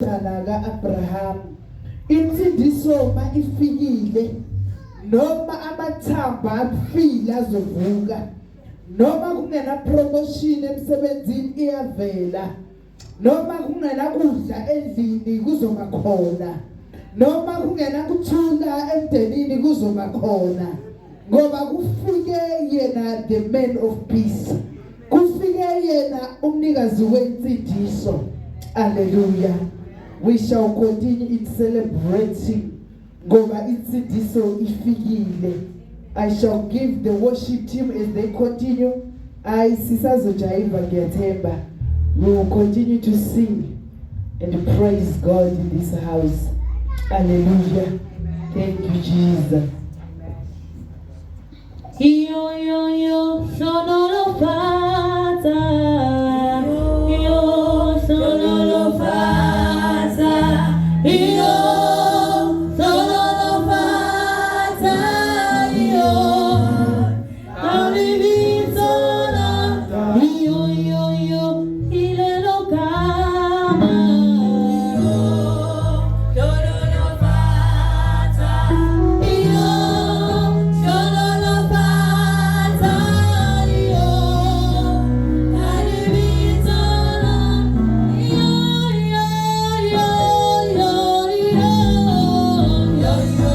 dala kaAbraham insindiso ma ifikile noma amathamba afile azovuka noma kungena promotion emsebenzini iyavela noma kungena kudla endlini kuzoba khona noma kungena kuthula emndenini kuzoba khona ngoba kufike yena the man of peace kufike yena umnikazi wensindiso. Hallelujah. We shall continue in celebrating ngoba insindiso ifikile. I shall give the worship team as they continue. I sisazojayiva ngiyathemba. We will continue to sing and praise God in this house. Hallelujah. Thank you, Jesus. Yo yo yo, sonoro fata. Yo sonoro fata. Yo sonoro fata. Yo arrivizona. Yo yo yo, ile lokama. Yo sonoro fata. Yo sonoro fata. Yo arrivizona. Yo yo yo yo yo yo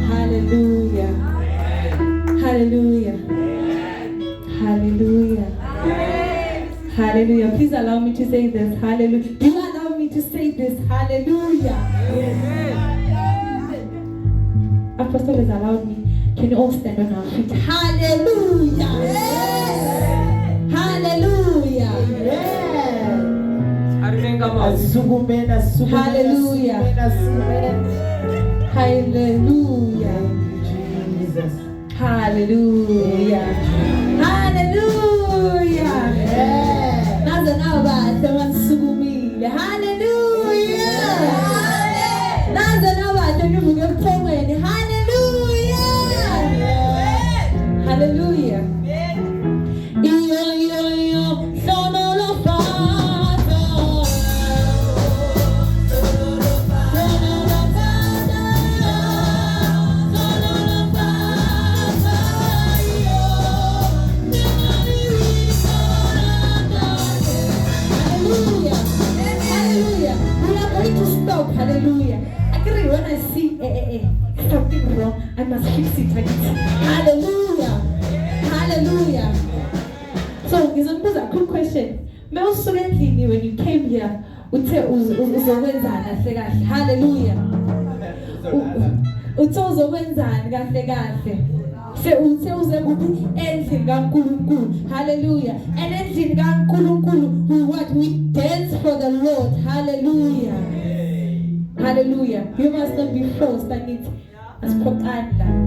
Hallelujah. Hallelujah. Hallelujah. Hallelujah. Please allow me to say this. Hallelujah. Do you allow me to say this? Hallelujah. Apostle has allowed me. Can you all stand on our feet? Hallelujah. Hallelujah. Hallelujah. Hallelujah. Jesus. Hallelujah. Hallelujah. Nazo nabahle mansukumile. Hallelujah. Nazo nabahle nivuke ebuthongweni. Hallelujah. Hallelujah. Yo yo yo, sonolo fata. Sonolo fata. Sonolo fata. Yo. Hallelujah. Hallelujah. We are going to stop. Hallelujah. I can when I see something wrong, I must fix it. Hallelujah. Hallelujah. So, ngizombuza a quick question. Mewusuke endlini when you came here, uthe uzokwenzani kahle kahle. Hallelujah. Uthe uzokwenzani kahle kahle. Uthe uze kuphi endlini kaNkulunkulu. Hallelujah. And endlini kaNkulunkulu we dance for the Lord. Hallelujah. Hallelujah. You must not be forced. I need as propaganda.